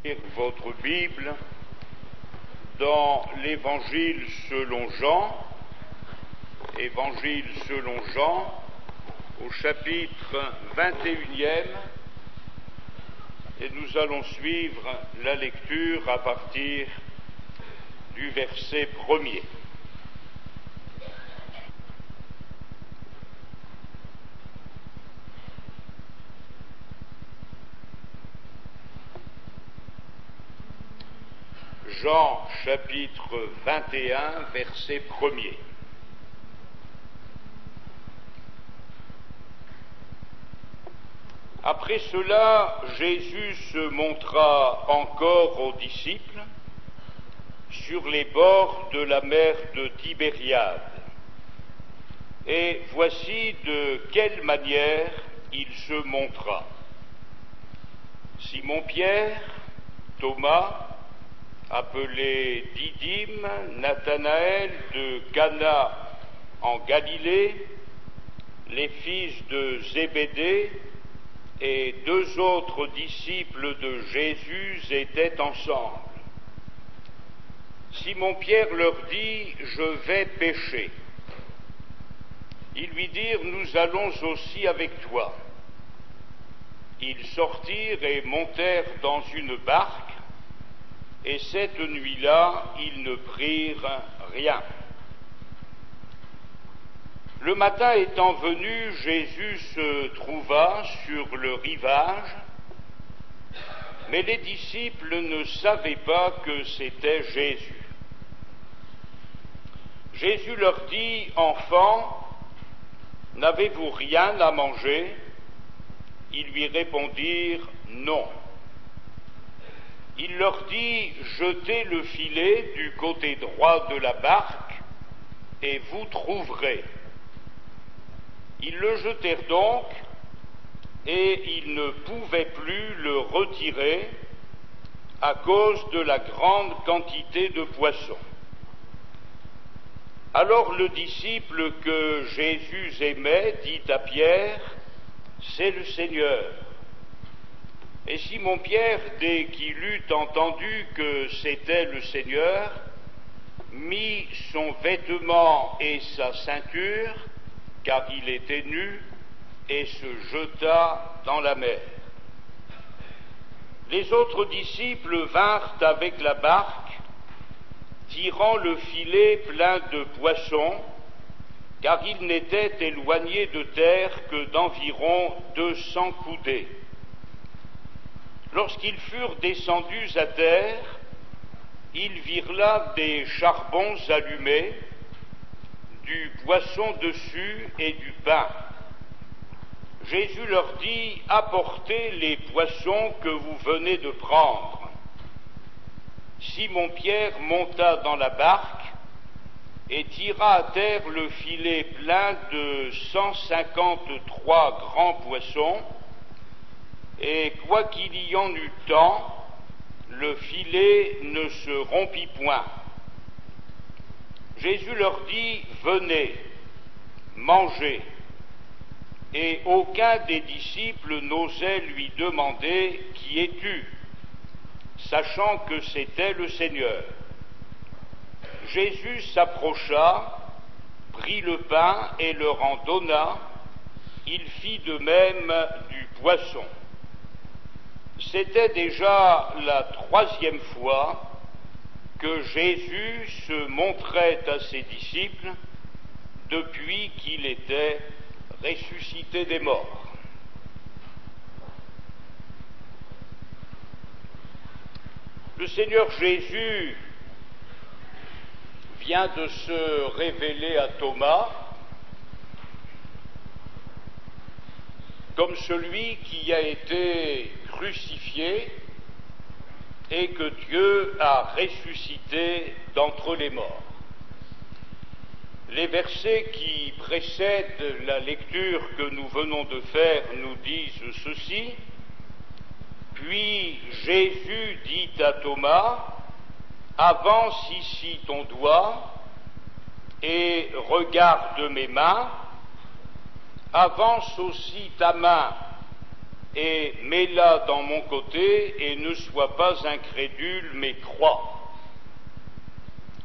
Lire votre Bible dans l'Évangile selon Jean, au chapitre 21e, et nous allons suivre la lecture à partir du verset 1er. Jean chapitre 21, verset 1er. Après cela, Jésus se montra encore aux disciples sur les bords de la mer de Tibériade. Et voici de quelle manière il se montra. Simon-Pierre, Thomas, appelé Didyme, Nathanaël de Cana en Galilée, les fils de Zébédée et deux autres disciples de Jésus étaient ensemble. Simon-Pierre leur dit : « Je vais pêcher. » Ils lui dirent : « Nous allons aussi avec toi. » Ils sortirent et montèrent dans une barque, et cette nuit-là, ils ne prirent rien. Le matin étant venu, Jésus se trouva sur le rivage, mais les disciples ne savaient pas que c'était Jésus. Jésus leur dit : « Enfants, n'avez-vous rien à manger ?» Ils lui répondirent : « Non. » Il leur dit : « Jetez le filet du côté droit de la barque, et vous trouverez. » Ils le jetèrent donc, et ils ne pouvaient plus le retirer à cause de la grande quantité de poissons. Alors le disciple que Jésus aimait dit à Pierre : « C'est le Seigneur. » Et Simon-Pierre, dès qu'il eut entendu que c'était le Seigneur, mit son vêtement et sa ceinture, car il était nu, et se jeta dans la mer. Les autres disciples vinrent avec la barque, tirant le filet plein de poissons, car ils n'étaient éloignés de terre que d'environ 200 coudées. Lorsqu'ils furent descendus à terre, ils virent là des charbons allumés, du poisson dessus et du pain. Jésus leur dit : « Apportez les poissons que vous venez de prendre. » Simon-Pierre monta dans la barque et tira à terre le filet plein de 153 grands poissons, et quoiqu'il y en eût tant, le filet ne se rompit point. Jésus leur dit : « Venez, mangez. » Et aucun des disciples n'osait lui demander : « Qui es-tu ?» sachant que c'était le Seigneur. Jésus s'approcha, prit le pain et leur en donna. Il fit de même du poisson. C'était déjà la troisième fois que Jésus se montrait à ses disciples depuis qu'il était ressuscité des morts. Le Seigneur Jésus vient de se révéler à Thomas comme celui qui a été crucifié et que Dieu a ressuscité d'entre les morts. Les versets qui précèdent la lecture que nous venons de faire nous disent ceci : « Puis Jésus dit à Thomas : Avance ici ton doigt et regarde mes mains, avance aussi ta main et mets-la dans mon côté, et ne sois pas incrédule, mais crois.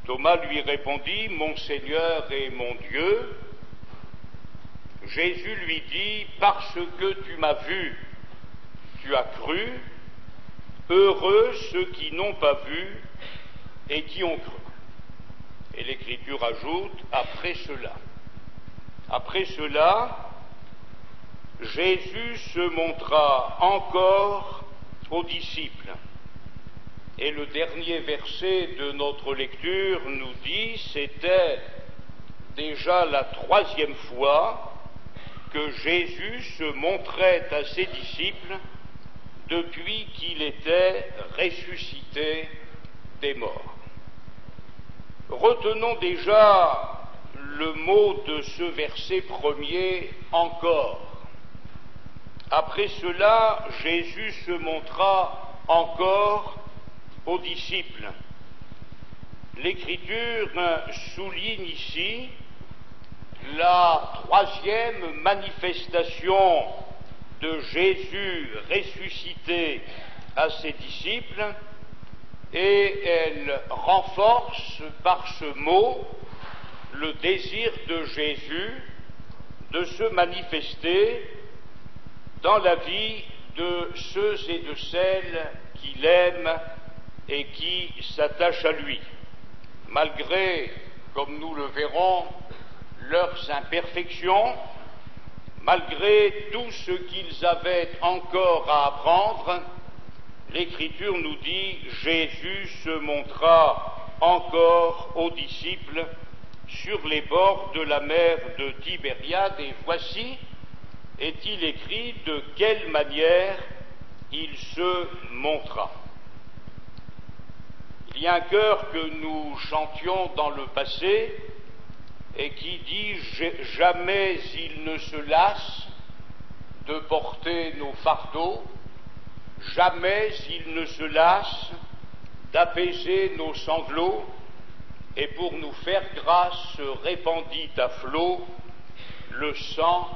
Thomas lui répondit, mon Seigneur et mon Dieu. Jésus lui dit, parce que tu m'as vu, tu as cru, heureux ceux qui n'ont pas vu et qui ont cru. Et l'Écriture ajoute, après cela. Après cela, Jésus se montra encore aux disciples. Et le dernier verset de notre lecture nous dit, c'était déjà la 3e fois que Jésus se montrait à ses disciples depuis qu'il était ressuscité des morts. Retenons déjà le mot de ce verset premier, encore. Après cela, Jésus se montra encore aux disciples. L'Écriture souligne ici la 3e manifestation de Jésus ressuscité à ses disciples, et elle renforce par ce mot le désir de Jésus de se manifester dans la vie de ceux et de celles qu'il aime et qui s'attachent à lui, malgré, comme nous le verrons, leurs imperfections, malgré tout ce qu'ils avaient encore à apprendre. L'Écriture nous dit, Jésus se montra encore aux disciples sur les bords de la mer de Tibériade, et voici, est-il écrit de quelle manière il se montra. Il y a un chœur que nous chantions dans le passé et qui dit « Jamais il ne se lasse de porter nos fardeaux, jamais il ne se lasse d'apaiser nos sanglots, et pour nous faire grâce se répandit à flots le sang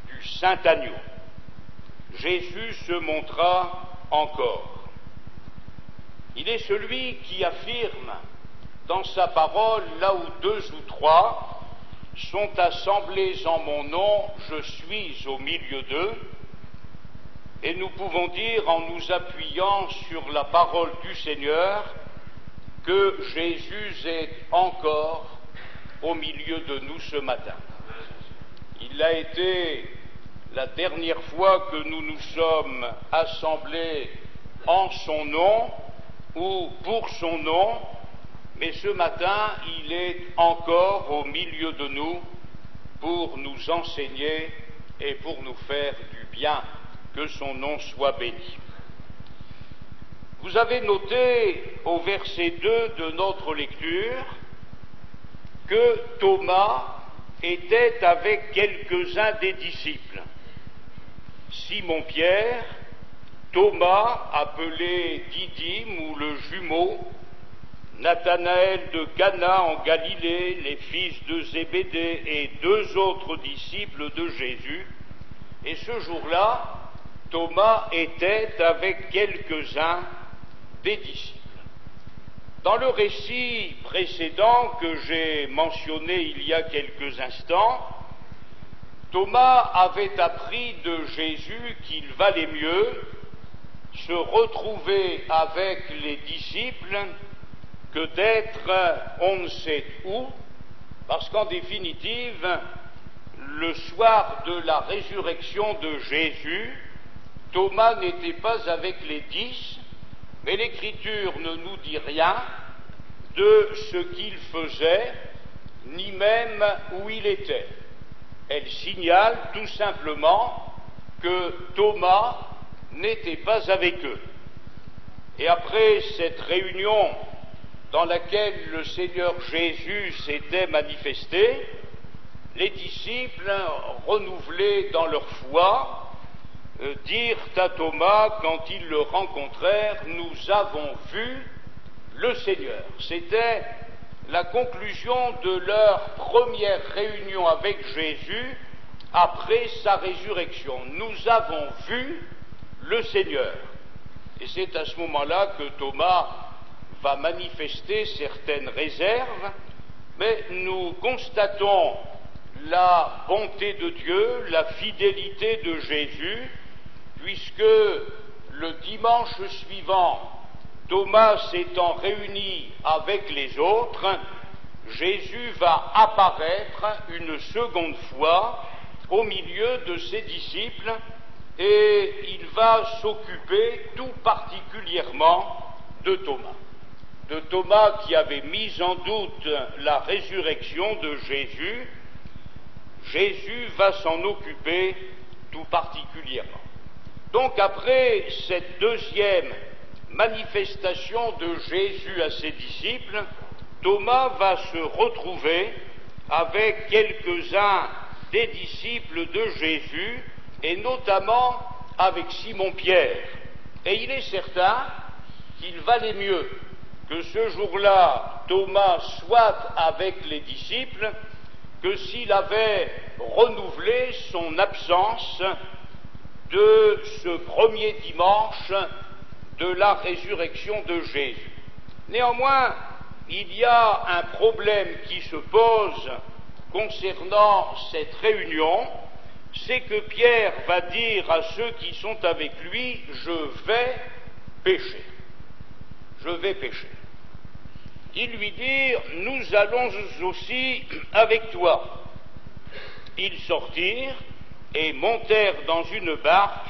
du Saint Agneau. » Jésus se montra encore. Il est celui qui affirme dans sa parole, là où 2 ou 3 sont assemblés en mon nom, je suis au milieu d'eux. Et nous pouvons dire, en nous appuyant sur la parole du Seigneur, que Jésus est encore au milieu de nous ce matin. Il a été la dernière fois que nous nous sommes assemblés en son nom ou pour son nom, mais ce matin, il est encore au milieu de nous pour nous enseigner et pour nous faire du bien. Que son nom soit béni. Vous avez noté au verset 2 de notre lecture que Thomas était avec quelques-uns des disciples. Simon-Pierre, Thomas, appelé Didyme ou le jumeau, Nathanaël de Cana en Galilée, les fils de Zébédée et 2 autres disciples de Jésus. Et ce jour-là, Thomas était avec quelques-uns des disciples. Dans le récit précédent que j'ai mentionné il y a quelques instants, Thomas avait appris de Jésus qu'il valait mieux se retrouver avec les disciples que d'être on ne sait où, parce qu'en définitive, le soir de la résurrection de Jésus, Thomas n'était pas avec les 10, mais l'Écriture ne nous dit rien de ce qu'il faisait, ni même où il était. Elle signale tout simplement que Thomas n'était pas avec eux. Et après cette réunion dans laquelle le Seigneur Jésus s'était manifesté, les disciples, renouvelés dans leur foi, dirent à Thomas, quand ils le rencontrèrent, « Nous avons vu le Seigneur ». C'était la conclusion de leur première réunion avec Jésus après sa résurrection. Nous avons vu le Seigneur. Et c'est à ce moment-là que Thomas va manifester certaines réserves, mais nous constatons la bonté de Dieu, la fidélité de Jésus, puisque le dimanche suivant, Thomas s'étant réuni avec les autres, Jésus va apparaître une seconde fois au milieu de ses disciples et il va s'occuper tout particulièrement de Thomas qui avait mis en doute la résurrection de Jésus. Jésus va s'en occuper tout particulièrement. Donc après cette deuxième manifestation de Jésus à ses disciples, Thomas va se retrouver avec quelques-uns des disciples de Jésus, et notamment avec Simon-Pierre. Et il est certain qu'il valait mieux que ce jour-là, Thomas soit avec les disciples que s'il avait renouvelé son absence de ce premier dimanche de la résurrection de Jésus. Néanmoins, il y a un problème qui se pose concernant cette réunion, c'est que Pierre va dire à ceux qui sont avec lui, je vais pécher. Je vais pécher. Ils lui dirent, nous allons aussi avec toi. Ils sortirent et montèrent dans une barque,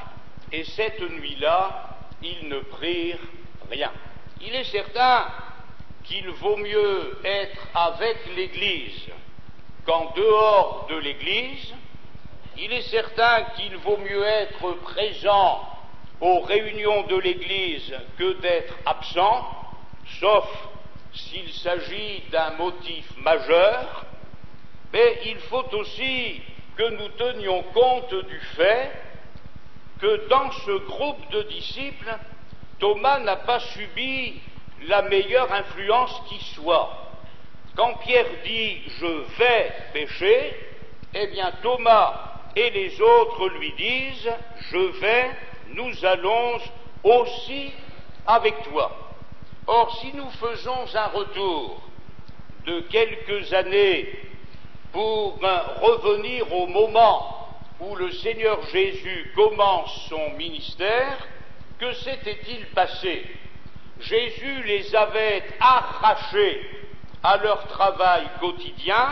et cette nuit-là, ils ne prirent rien. Il est certain qu'il vaut mieux être avec l'Église qu'en dehors de l'Église. Il est certain qu'il vaut mieux être présent aux réunions de l'Église que d'être absent, sauf s'il s'agit d'un motif majeur, mais il faut aussi que nous tenions compte du fait que dans ce groupe de disciples, Thomas n'a pas subi la meilleure influence qui soit. Quand Pierre dit « je vais pécher », eh bien Thomas et les autres lui disent « je vais, nous allons aussi avec toi ». Or, si nous faisons un retour de quelques années pour revenir au moment où le Seigneur Jésus commence son ministère, que s'était-il passé? Jésus les avait arrachés à leur travail quotidien,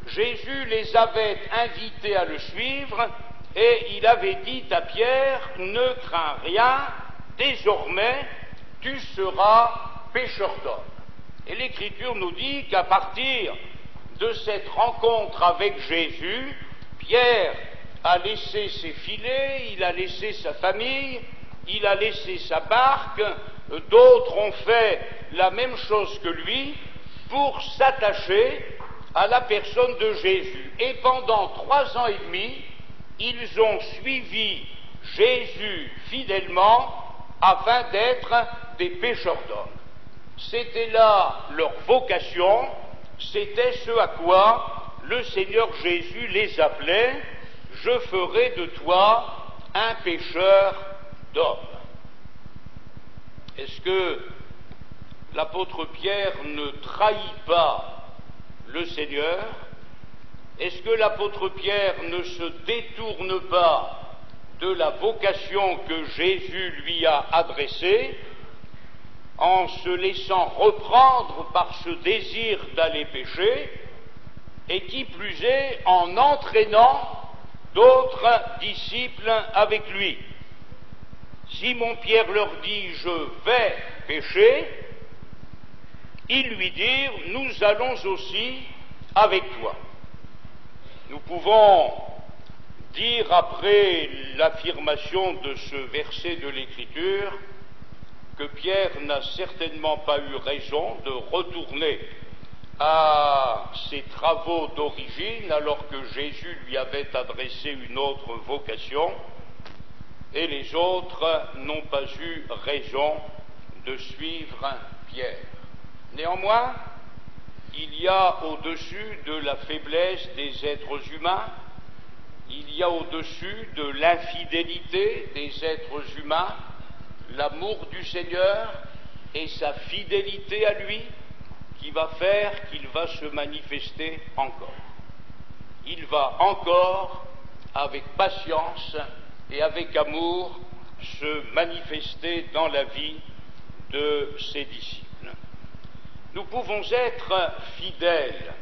Jésus les avait invités à le suivre, et il avait dit à Pierre, ne crains rien, désormais tu seras pêcheur d'hommes. Et l'Écriture nous dit qu'à partir de cette rencontre avec Jésus, Pierre a laissé ses filets, il a laissé sa famille, il a laissé sa barque, d'autres ont fait la même chose que lui pour s'attacher à la personne de Jésus. Et pendant 3 ans et demi, ils ont suivi Jésus fidèlement afin d'être des pêcheurs d'hommes. C'était là leur vocation, c'était ce à quoi le Seigneur Jésus les appelait, je ferai de toi un pêcheur d'hommes. Est-ce que l'apôtre Pierre ne trahit pas le Seigneur? Est-ce que l'apôtre Pierre ne se détourne pas de la vocation que Jésus lui a adressée en se laissant reprendre par ce désir d'aller pécher, et qui plus est en entraînant d'autres disciples avec lui? Simon-Pierre leur dit « je vais pécher », ils lui dirent « nous allons aussi avec toi ». Nous pouvons dire après l'affirmation de ce verset de l'Écriture que Pierre n'a certainement pas eu raison de retourner à ses travaux d'origine alors que Jésus lui avait adressé une autre vocation, et les autres n'ont pas eu raison de suivre Pierre. Néanmoins, il y a au-dessus de la faiblesse des êtres humains il y a au-dessus de l'infidélité des êtres humains l'amour du Seigneur et sa fidélité à lui qui va faire qu'il va se manifester encore. Il va encore, avec patience et avec amour, se manifester dans la vie de ses disciples. Nous pouvons être fidèles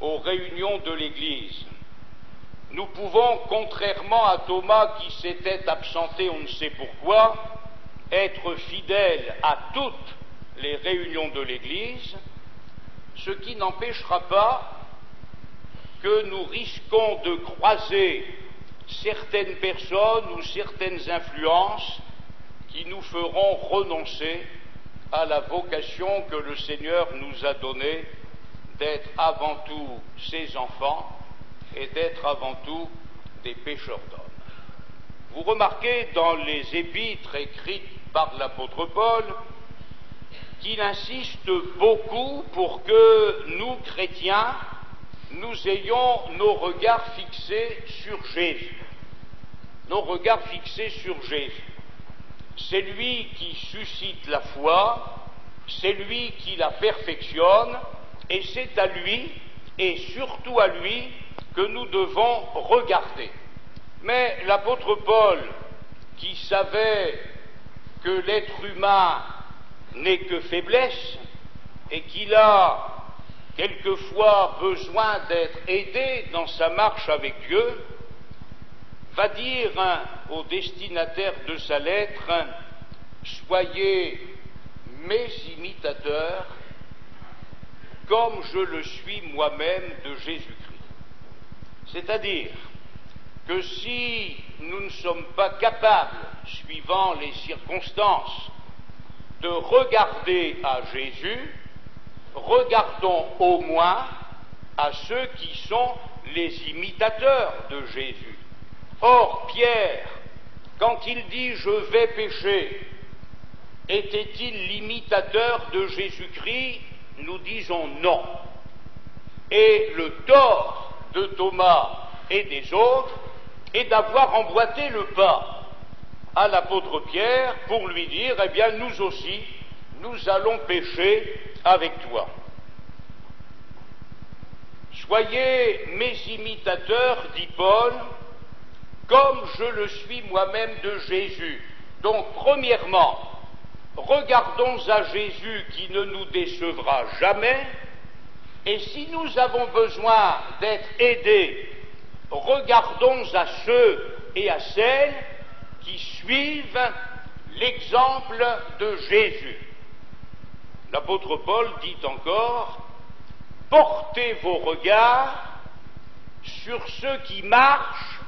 aux réunions de l'Église. Nous pouvons, contrairement à Thomas qui s'était absenté on ne sait pourquoi, être fidèles à toutes les réunions de l'Église, ce qui n'empêchera pas que nous risquons de croiser certaines personnes ou certaines influences qui nous feront renoncer à la vocation que le Seigneur nous a donnée d'être avant tout ses enfants et d'être avant tout des pécheurs d'hommes. Vous remarquez dans les épîtres écrites par l'apôtre Paul qu'il insiste beaucoup pour que nous, chrétiens, nous ayons nos regards fixés sur Jésus. Nos regards fixés sur Jésus. C'est lui qui suscite la foi, c'est lui qui la perfectionne, et c'est à lui, et surtout à lui, que nous devons regarder. Mais l'apôtre Paul, qui savait que l'être humain n'est que faiblesse, et qu'il a quelquefois besoin d'être aidé dans sa marche avec Dieu, va dire au destinataire de sa lettre « Soyez mes imitateurs, comme je le suis moi-même de Jésus-Christ. » C'est-à-dire que si nous ne sommes pas capables, suivant les circonstances, de regarder à Jésus, regardons au moins à ceux qui sont les imitateurs de Jésus. Or, Pierre, quand il dit « je vais pécher », était-il l'imitateur de Jésus-Christ? Nous disons non. Et le tort de Thomas et des autres est d'avoir emboîté le pas à l'apôtre Pierre pour lui dire « eh bien, nous aussi, nous allons pécher avec toi. » Soyez mes imitateurs, dit Paul, comme je le suis moi-même de Jésus. Donc, premièrement, regardons à Jésus qui ne nous décevra jamais, et si nous avons besoin d'être aidés, regardons à ceux et à celles qui suivent l'exemple de Jésus. L'apôtre Paul dit encore, portez vos regards sur ceux qui marchent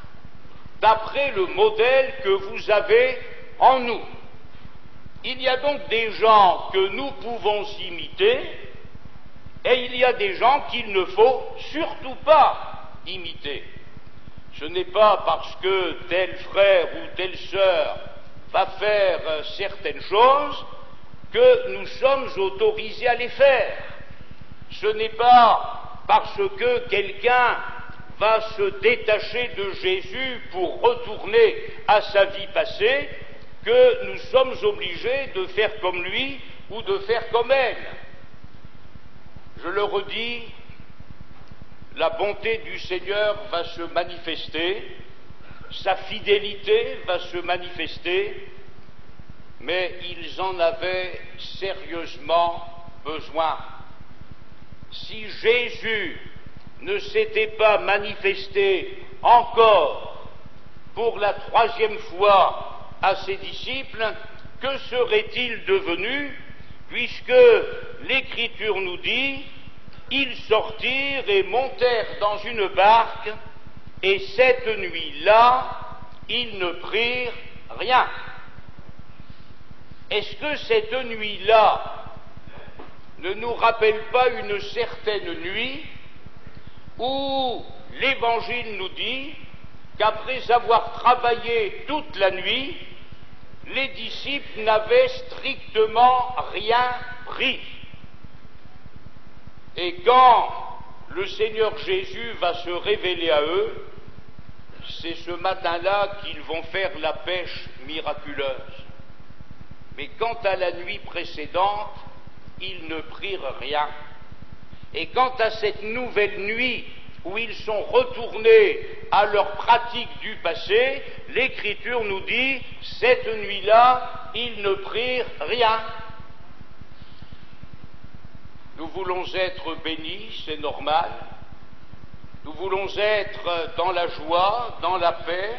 d'après le modèle que vous avez en nous. Il y a donc des gens que nous pouvons imiter, et il y a des gens qu'il ne faut surtout pas imiter. Ce n'est pas parce que tel frère ou telle sœur va faire certaines choses que nous sommes autorisés à les faire. Ce n'est pas parce que quelqu'un va se détacher de Jésus pour retourner à sa vie passée que nous sommes obligés de faire comme lui ou de faire comme elle. Je le redis, la bonté du Seigneur va se manifester, sa fidélité va se manifester, mais ils en avaient sérieusement besoin. Si Jésus ne s'était pas manifesté encore pour la troisième fois à ses disciples, que serait-il devenu, puisque l'Écriture nous dit « Ils sortirent et montèrent dans une barque, et cette nuit-là, ils ne prirent rien. » Est-ce que cette nuit-là ne nous rappelle pas une certaine nuit où l'Évangile nous dit qu'après avoir travaillé toute la nuit, les disciples n'avaient strictement rien pris. Et quand le Seigneur Jésus va se révéler à eux, c'est ce matin-là qu'ils vont faire la pêche miraculeuse. Mais quant à la nuit précédente, ils ne prirent rien. Et quant à cette nouvelle nuit où ils sont retournés à leur pratique du passé, l'Écriture nous dit, cette nuit-là, ils ne prirent rien. Nous voulons être bénis, c'est normal. Nous voulons être dans la joie, dans la paix,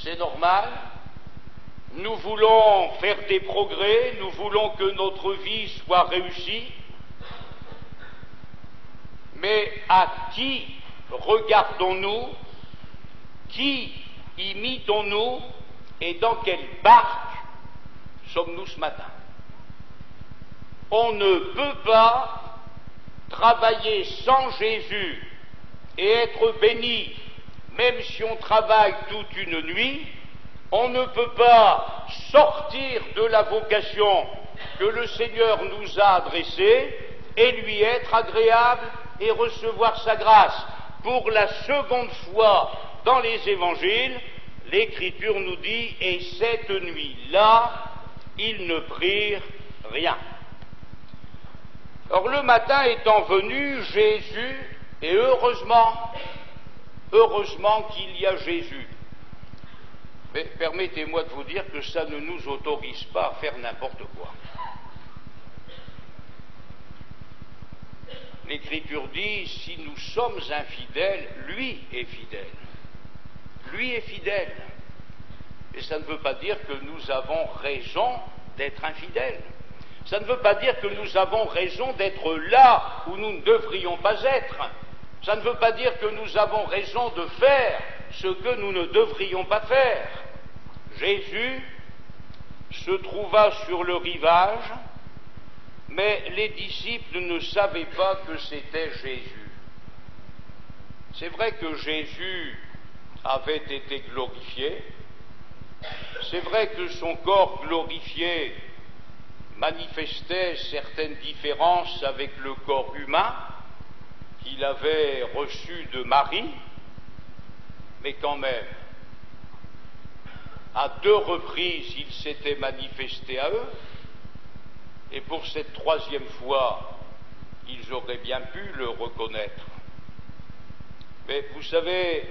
c'est normal. Nous voulons faire des progrès, nous voulons que notre vie soit réussie. Mais à qui regardons-nous? Qui imitons-nous? Et dans quelle barque sommes-nous ce matin? On ne peut pas travailler sans Jésus et être béni, même si on travaille toute une nuit. On ne peut pas sortir de la vocation que le Seigneur nous a adressée et lui être agréable et recevoir sa grâce. Pour la seconde fois dans les évangiles, l'Écriture nous dit, et cette nuit-là, ils ne prirent rien. Or le matin étant venu, Jésus, et heureusement qu'il y a Jésus. Mais permettez-moi de vous dire que ça ne nous autorise pas à faire n'importe quoi. L'Écriture dit, si nous sommes infidèles, lui est fidèle. Lui est fidèle. Et ça ne veut pas dire que nous avons raison d'être infidèles. Ça ne veut pas dire que nous avons raison d'être là où nous ne devrions pas être. Ça ne veut pas dire que nous avons raison de faire ce que nous ne devrions pas faire. Jésus se trouva sur le rivage, mais les disciples ne savaient pas que c'était Jésus. C'est vrai que Jésus avait été glorifié, c'est vrai que son corps glorifié manifestait certaines différences avec le corps humain qu'il avait reçu de Marie, mais quand même, à 2 reprises, il s'était manifesté à eux, et pour cette 3e fois, ils auraient bien pu le reconnaître. Mais vous savez,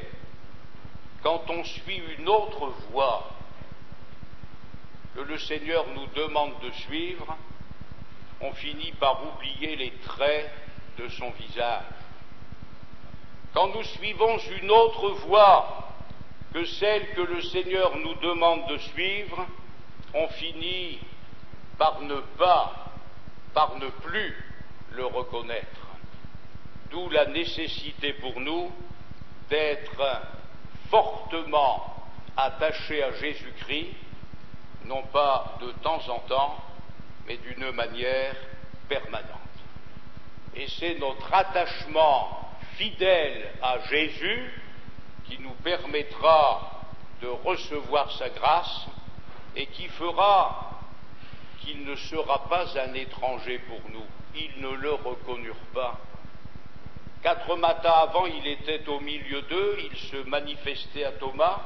quand on suit une autre voie que le Seigneur nous demande de suivre, on finit par oublier les traits de son visage. Quand nous suivons une autre voie que celle que le Seigneur nous demande de suivre, on finit par ne plus le reconnaître. D'où la nécessité pour nous d'être fortement attachés à Jésus-Christ, non pas de temps en temps, mais d'une manière permanente. Et c'est notre attachement fidèle à Jésus qui nous permettra de recevoir sa grâce et qui fera qu'il ne sera pas un étranger pour nous. Ils ne le reconnurent pas. 4 matins avant, il était au milieu d'eux, il se manifestait à Thomas,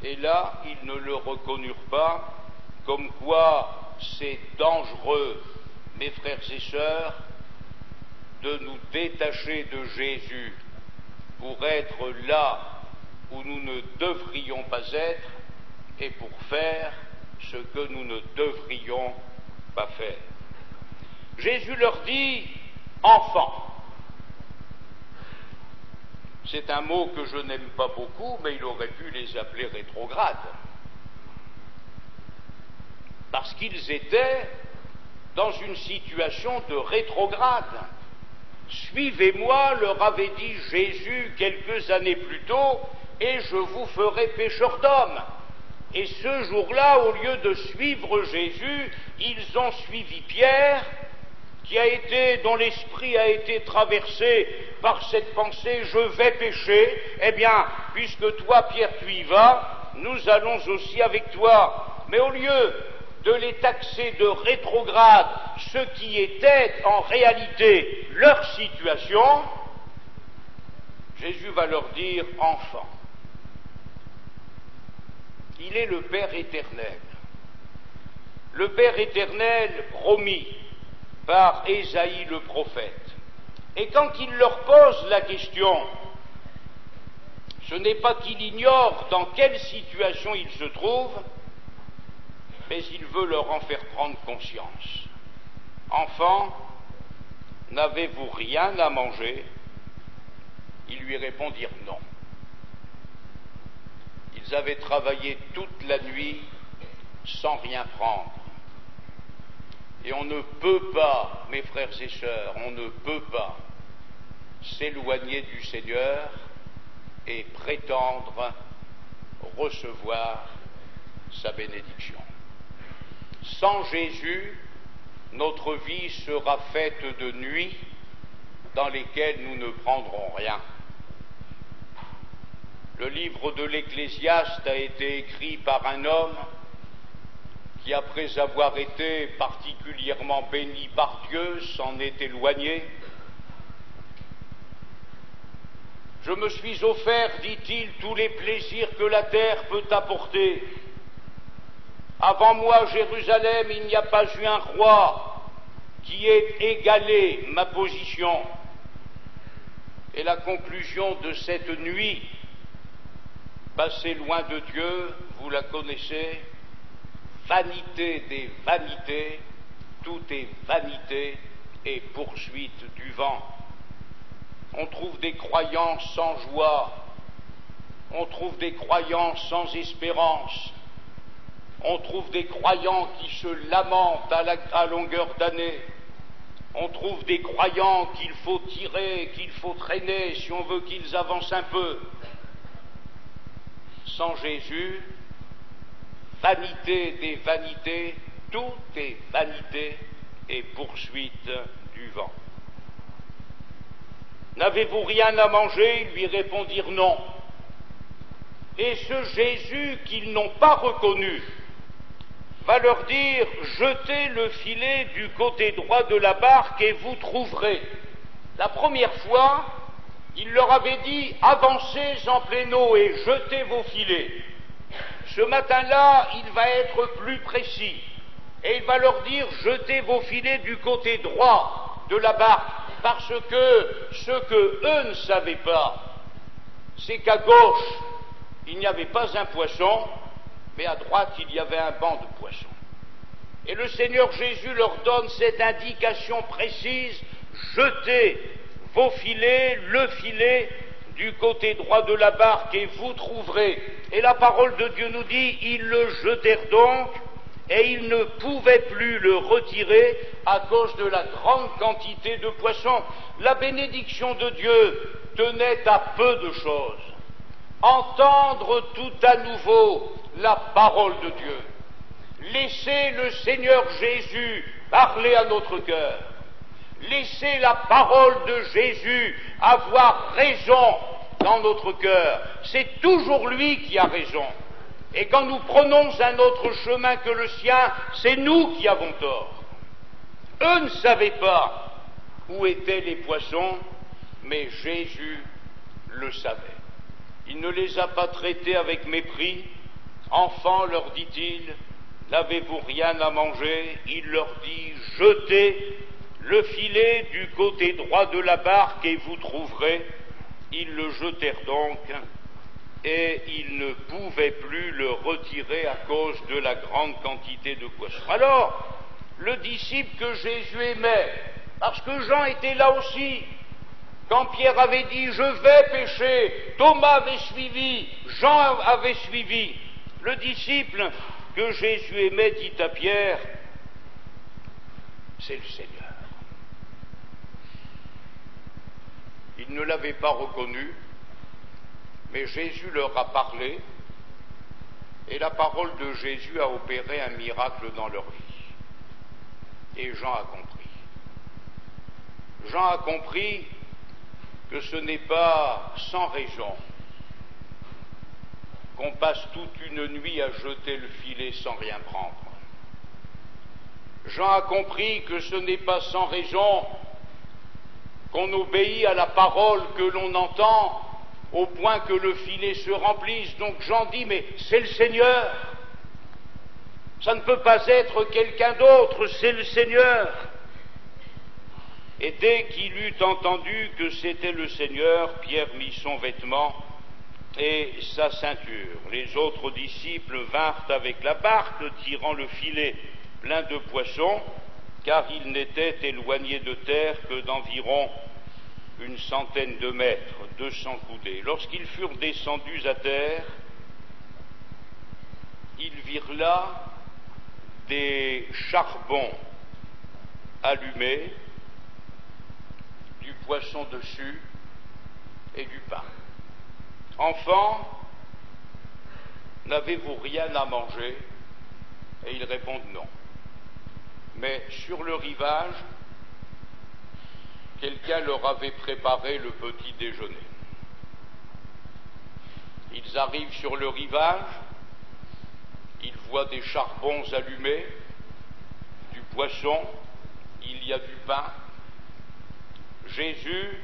et là, ils ne le reconnurent pas, comme quoi c'est dangereux, mes frères et sœurs, de nous détacher de Jésus pour être là où nous ne devrions pas être et pour faire ce que nous ne devrions pas faire. Jésus leur dit « enfants ». C'est un mot que je n'aime pas beaucoup, mais il aurait pu les appeler rétrogrades. Parce qu'ils étaient dans une situation de rétrograde. Suivez-moi, leur avait dit Jésus quelques années plus tôt, et je vous ferai pécheurs d'hommes. Et ce jour-là, au lieu de suivre Jésus, ils ont suivi Pierre, dont l'esprit a été traversé par cette pensée « je vais pécher », eh bien, puisque toi, Pierre, tu y vas, nous allons aussi avec toi. Mais au lieu de les taxer de rétrogrades, ce qui était en réalité leur situation, Jésus va leur dire « enfants ». il est le Père éternel. Le Père éternel promis par Ésaïe le prophète. Et quand il leur pose la question, ce n'est pas qu'il ignore dans quelle situation ils se trouvent, mais il veut leur en faire prendre conscience. Enfants, n'avez-vous rien à manger? Ils lui répondirent non. Ils avaient travaillé toute la nuit sans rien prendre. Et on ne peut pas, mes frères et sœurs, on ne peut pas s'éloigner du Seigneur et prétendre recevoir sa bénédiction. Sans Jésus, notre vie sera faite de nuits dans lesquelles nous ne prendrons rien. Le livre de l'Ecclésiaste a été écrit par un homme qui, après avoir été particulièrement béni par Dieu, s'en est éloigné. Je me suis offert, dit-il, tous les plaisirs que la terre peut apporter. Avant moi, Jérusalem, il n'y a pas eu un roi qui ait égalé ma position. Et la conclusion de cette nuit, passée loin de Dieu, vous la connaissez, vanité des vanités, tout est vanité et poursuite du vent. On trouve des croyants sans joie, on trouve des croyants sans espérance, on trouve des croyants qui se lamentent à longueur d'année, on trouve des croyants qu'il faut tirer, qu'il faut traîner si on veut qu'ils avancent un peu. Sans Jésus, vanité des vanités, tout est vanité et poursuite du vent. N'avez-vous rien à manger? Ils lui répondirent non. Et ce Jésus qu'ils n'ont pas reconnu va leur dire, jetez le filet du côté droit de la barque et vous trouverez. La première fois, il leur avait dit, avancez en pleine eau et jetez vos filets. Ce matin-là, il va être plus précis et il va leur dire, jetez vos filets du côté droit de la barque, parce que ce que eux ne savaient pas, c'est qu'à gauche, il n'y avait pas un poisson, mais à droite, il y avait un banc de poissons. Et le Seigneur Jésus leur donne cette indication précise, jetez vos filets, le filet du côté droit de la barque et vous trouverez. Et la parole de Dieu nous dit, ils le jetèrent donc et ils ne pouvaient plus le retirer à cause de la grande quantité de poissons. La bénédiction de Dieu tenait à peu de choses. Entendre tout à nouveau la parole de Dieu. Laissez le Seigneur Jésus parler à notre cœur. Laissez la parole de Jésus avoir raison dans notre cœur. C'est toujours lui qui a raison. Et quand nous prenons un autre chemin que le sien, c'est nous qui avons tort. Eux ne savaient pas où étaient les poissons, mais Jésus le savait. Il ne les a pas traités avec mépris. Enfants, leur dit-il, n'avez-vous rien à manger? Il leur dit, jetez le filet du côté droit de la barque et vous trouverez. Ils le jetèrent donc et ils ne pouvaient plus le retirer à cause de la grande quantité de poissons. Alors, le disciple que Jésus aimait, parce que Jean était là aussi, quand Pierre avait dit « je vais pêcher », Thomas avait suivi, Jean avait suivi. Le disciple que Jésus aimait dit à Pierre « c'est le Seigneur ». Ils ne l'avaient pas reconnu, mais Jésus leur a parlé, et la parole de Jésus a opéré un miracle dans leur vie. Et Jean a compris. Jean a compris que ce n'est pas sans raison qu'on passe toute une nuit à jeter le filet sans rien prendre. Jean a compris que ce n'est pas sans raison qu'on obéit à la parole que l'on entend au point que le filet se remplisse. Donc Jean dit, mais c'est le Seigneur. Ça ne peut pas être quelqu'un d'autre, c'est le Seigneur. Et dès qu'il eut entendu que c'était le Seigneur, Pierre mit son vêtement et sa ceinture. Les autres disciples vinrent avec la barque, tirant le filet plein de poissons, car ils n'étaient éloignés de terre que d'environ 100 mètres, 200 coudées. Lorsqu'ils furent descendus à terre, ils virent là des charbons allumés, du poisson dessus et du pain. Enfants, n'avez-vous rien à manger? Et ils répondent non. Mais sur le rivage, quelqu'un leur avait préparé le petit déjeuner. Ils arrivent sur le rivage, ils voient des charbons allumés, du poisson, il y a du pain. Jésus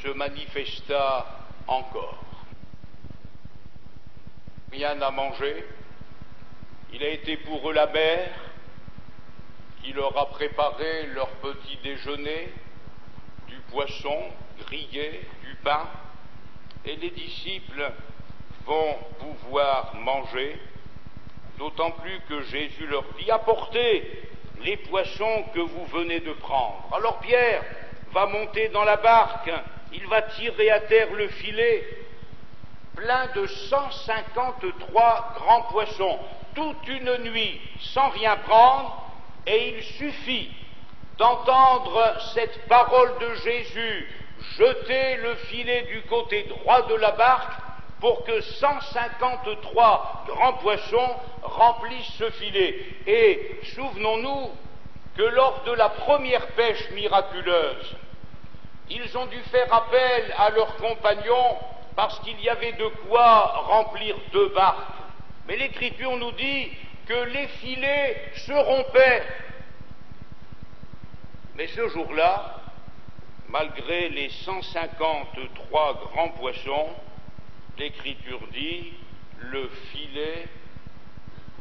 se manifesta encore. Rien à manger, il a été pour eux la mer, qui leur a préparé leur petit déjeuner, du poisson grillé, du pain, et les disciples vont pouvoir manger, d'autant plus que Jésus leur dit, apportez les poissons que vous venez de prendre. Alors Pierre va monter dans la barque, il va tirer à terre le filet, plein de 153 grands poissons, toute une nuit sans rien prendre, et il suffit d'entendre cette parole de Jésus, jeter le filet du côté droit de la barque, pour que 153 grands poissons remplissent ce filet. Et souvenons-nous que lors de la première pêche miraculeuse, ils ont dû faire appel à leurs compagnons parce qu'il y avait de quoi remplir 2 barques. Mais l'Écriture nous dit que les filets se rompaient. Mais ce jour-là, malgré les 153 grands poissons, l'Écriture dit, le filet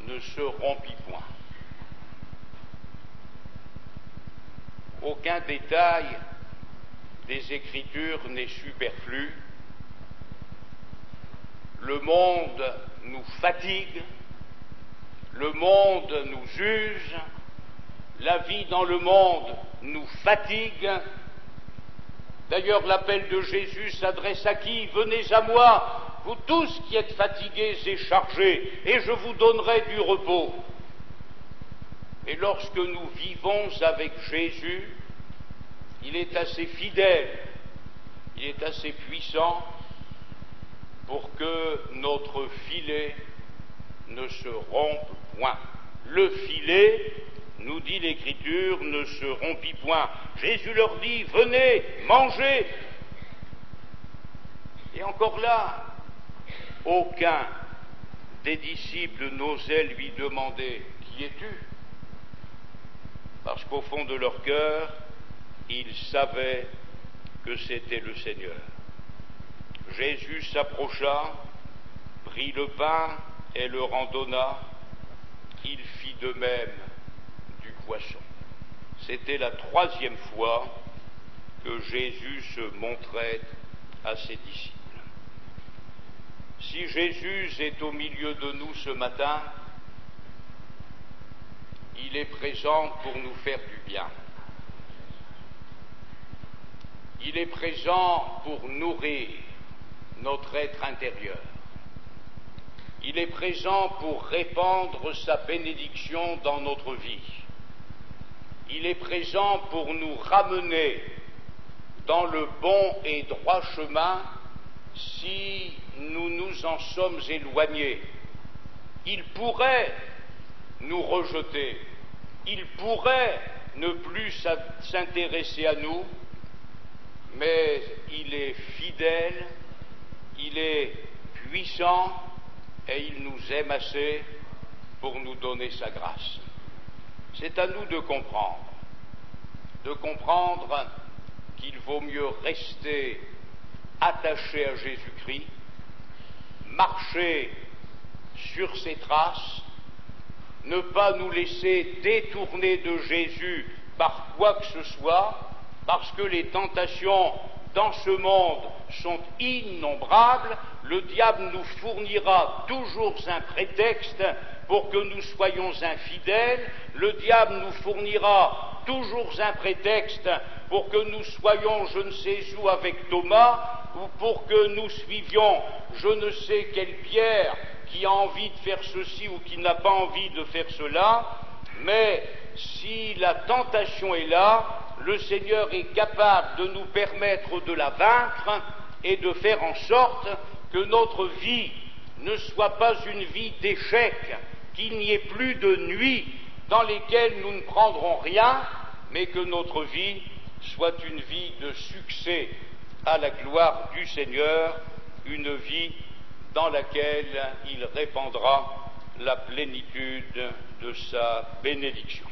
ne se rompit point. Aucun détail des Écritures n'est superflu. Le monde nous fatigue, le monde nous use, la vie dans le monde nous fatigue. D'ailleurs, l'appel de Jésus s'adresse à qui? Venez à moi, vous tous qui êtes fatigués et chargés, et je vous donnerai du repos. Et lorsque nous vivons avec Jésus, il est assez fidèle, il est assez puissant pour que notre filet ne se rompe point. Le filet, nous dit l'Écriture, ne se rompit point. Jésus leur dit, venez, mangez. Et encore là, aucun des disciples n'osait lui demander, qui es-tu? Parce qu'au fond de leur cœur, ils savaient que c'était le Seigneur. Jésus s'approcha, prit le pain et le en donna. Il fit de même du poisson. C'était la 3e fois que Jésus se montrait à ses disciples. Si Jésus est au milieu de nous ce matin, il est présent pour nous faire du bien. Il est présent pour nourrir notre être intérieur. Il est présent pour répandre sa bénédiction dans notre vie. Il est présent pour nous ramener dans le bon et droit chemin si nous nous en sommes éloignés. Il pourrait nous rejeter, il pourrait ne plus s'intéresser à nous, mais il est fidèle, il est puissant et il nous aime assez pour nous donner sa grâce. C'est à nous de comprendre qu'il vaut mieux rester attachés à Jésus-Christ, marcher sur ses traces, ne pas nous laisser détourner de Jésus par quoi que ce soit, parce que les tentations dans ce monde sont innombrables. Le diable nous fournira toujours un prétexte pour que nous soyons infidèles, le diable nous fournira toujours un prétexte pour que nous soyons je ne sais où avec Thomas, ou pour que nous suivions je ne sais quelle Pierre qui a envie de faire ceci ou qui n'a pas envie de faire cela. Mais si la tentation est là, le Seigneur est capable de nous permettre de la vaincre et de faire en sorte que notre vie ne soit pas une vie d'échec, qu'il n'y ait plus de nuits dans lesquelles nous ne prendrons rien, mais que notre vie soit une vie de succès à la gloire du Seigneur, une vie dans laquelle il répandra la plénitude de sa bénédiction.